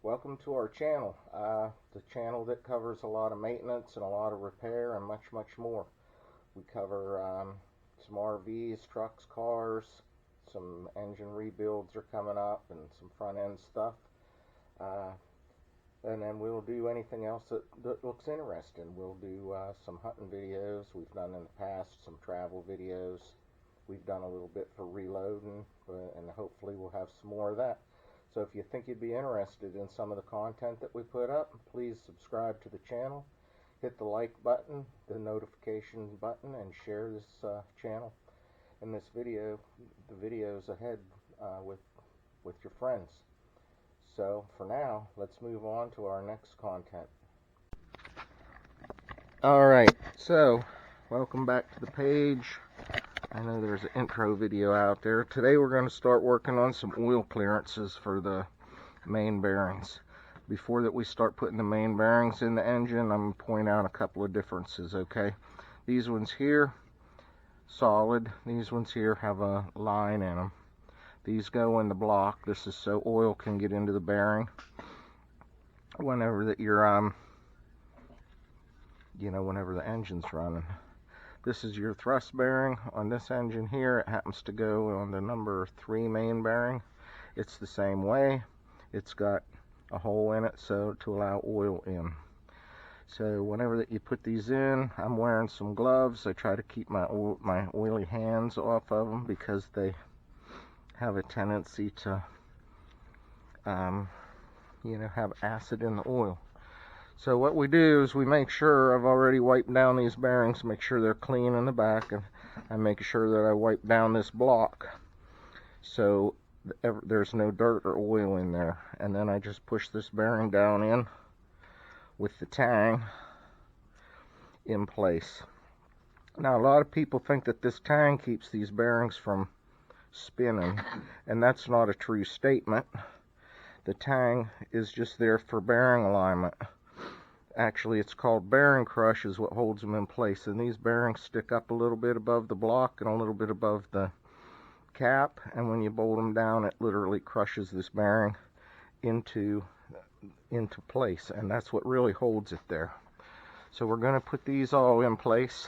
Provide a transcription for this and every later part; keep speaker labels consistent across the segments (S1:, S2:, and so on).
S1: welcome to our channel, the channel that covers a lot of maintenance and a lot of repair and much more. We cover some RVs, trucks, cars, some engine rebuilds are coming up, and some front end stuff, and then we'll do anything else that looks interesting. We'll do some hunting videos we've done in the past, some travel videos. We've done a little bit for reloading, and hopefully we'll have some more of that. So if you think you'd be interested in some of the content that we put up, please subscribe to the channel, hit the like button, the notification button, and share this channel and this video, the videos ahead with your friends. So for now, let's move on to our next content. Alright, so welcome back to the page. I know there's an intro video out there. Today we're going to start working on some oil clearances for the main bearings. Before that we start putting the main bearings in the engine, I'm going to point out a couple of differences, okay? These ones here, solid. These ones here have a line in them. These go in the block. This is so oil can get into the bearing whenever that you're, whenever the engine's running. This is your thrust bearing on this engine here. It happens to go on the number 3 main bearing. It's the same way. It's got a hole in it so to allow oil in. So whenever that you put these in, I'm wearing some gloves. I try to keep my oily hands off of them because they have a tendency to have acid in the oil. So what we do is we make sure I've already wiped down these bearings, make sure they're clean in the back, and I make sure that I wipe down this block so there's no dirt or oil in there. And then I just push this bearing down in with the tang in place. Now a lot of people think that this tang keeps these bearings from spinning, and that's not a true statement. The tang is just there for bearing alignment. Actually, it's called bearing crush is what holds them in place, and these bearings stick up a little bit above the block and a little bit above the cap, and when you bolt them down it literally crushes this bearing into place, and that's what really holds it there. So we're going to put these all in place.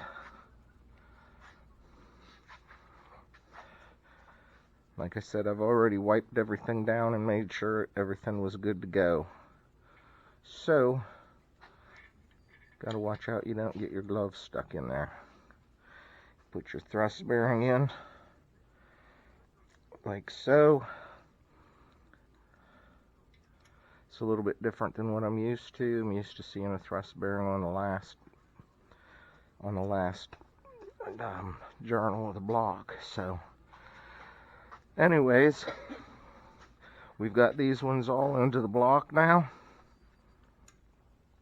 S1: Like I said, I've already wiped everything down and made sure everything was good to go. So got to watch out you don't get your gloves stuck in there. Put your thrust bearing in like so. It's a little bit different than what I'm used to. I'm used to seeing a thrust bearing on the last journal of the block. So anyways, we've got these ones all into the block now.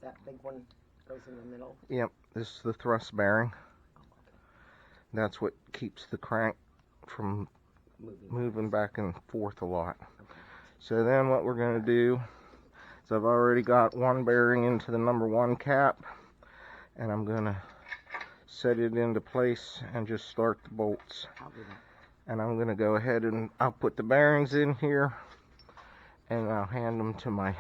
S2: That big one goes in the middle?
S1: Yep, this is the thrust bearing. That's what keeps the crank from moving back and forth a lot. Okay. So then what we're going to do is I've already got one bearing into the number 1 cap, and I'm going to set it into place and just start the bolts.
S2: I'll do that.
S1: And I'm going to go ahead and I'll put the bearings in here, and I'll hand them to my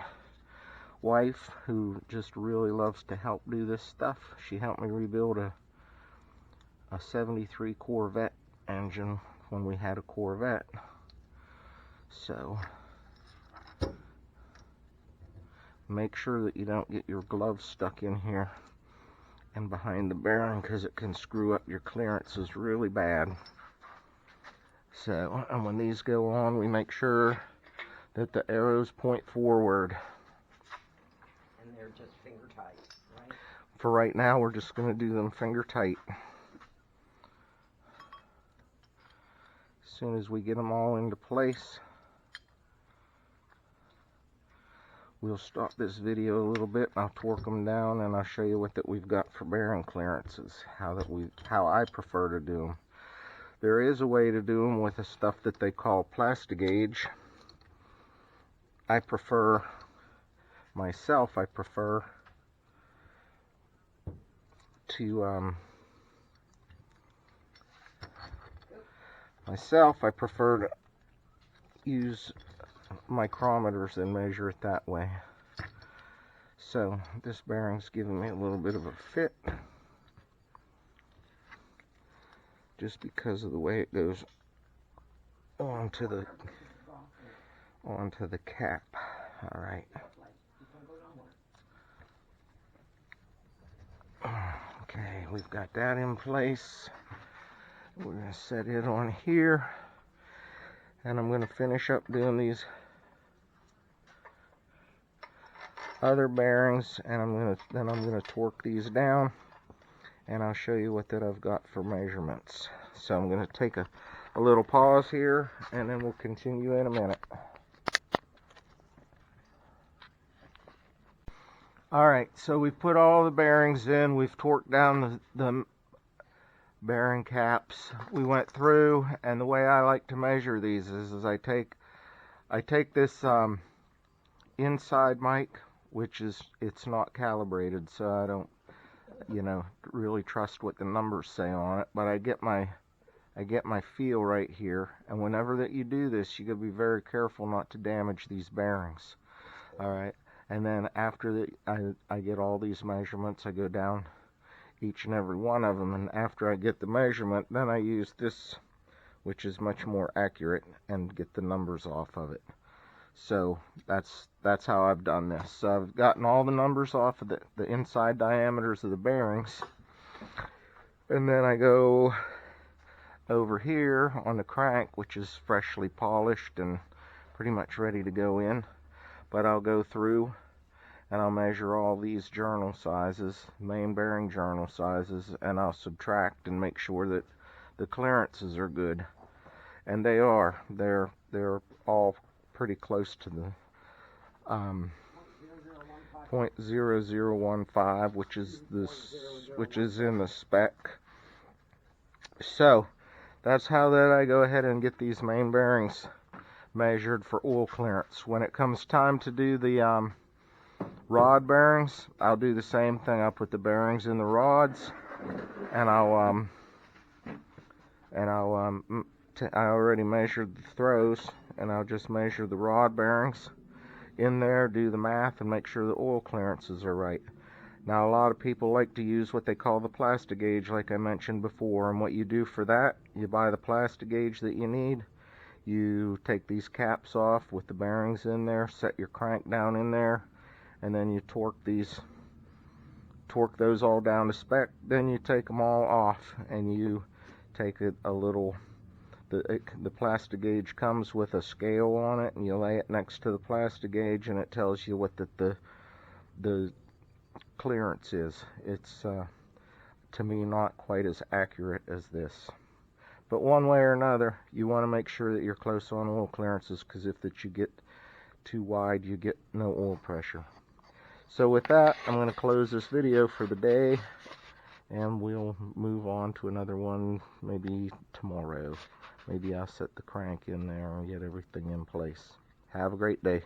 S1: wife, who just really loves to help do this stuff. She helped me rebuild a 73 Corvette engine when we had a Corvette. So make sure that you don't get your gloves stuck in here and behind the bearing, because it can screw up your clearances really bad. So, and when these go on, we make sure that the arrows point forward.
S2: And they're just finger tight, right?
S1: For right now, we're just going to do them finger tight. As soon as we get them all into place, we'll stop this video a little bit, and I'll torque them down, and I'll show you what that we've got for bearing clearances, how I prefer to do them. There is a way to do them with the stuff that they call plastic gauge. I prefer to use micrometers and measure it that way. So this bearing's giving me a little bit of a fit, just because of the way it goes onto the cap. All right. Okay, we've got that in place. We're going to set it on here, and I'm going to finish up doing these other bearings, and I'm going to torque these down, and I'll show you what that I've got for measurements. So I'm going to take a little pause here, and then we'll continue in a minute. Alright, so we've put all the bearings in, we've torqued down the bearing caps. We went through, and the way I like to measure these is I take this inside mic, which is, it's not calibrated, so I don't, really trust what the numbers say on it, but I get my feel right here, and whenever that you do this, you gotta be very careful not to damage these bearings. Alright, and then after I get all these measurements, I go down each and every one of them, and after I get the measurement, then I use this, which is much more accurate, and get the numbers off of it. So that's how I've done this. So I've gotten all the numbers off of the inside diameters of the bearings, and then I go over here on the crank, which is freshly polished and pretty much ready to go in, but I'll go through and I'll measure all these journal sizes, main bearing journal sizes, and I'll subtract and make sure that the clearances are good, and they are. They're all pretty close to the 0.0015, which is in the spec. So that's how that I go ahead and get these main bearings measured for oil clearance. When it comes time to do the rod bearings, I'll do the same thing. I'll put the bearings in the rods, and I already measured the throws, and I'll just measure the rod bearings in there, do the math, and make sure the oil clearances are right. Now, a lot of people like to use what they call the plastic gauge, like I mentioned before, and what you do for that, you buy the plastic gauge that you need, you take these caps off with the bearings in there, set your crank down in there, and then you torque those all down to spec. Then you take them all off, and you take a little, the plastic gauge comes with a scale on it, and you lay it next to the plastic gauge, and it tells you what the clearance is. It's to me not quite as accurate as this, but one way or another, you want to make sure that you're close on oil clearances, because if you get too wide, you get no oil pressure. So with that, I'm going to close this video for the day, and we'll move on to another one maybe tomorrow. Maybe I'll set the crank in there and get everything in place. Have a great day.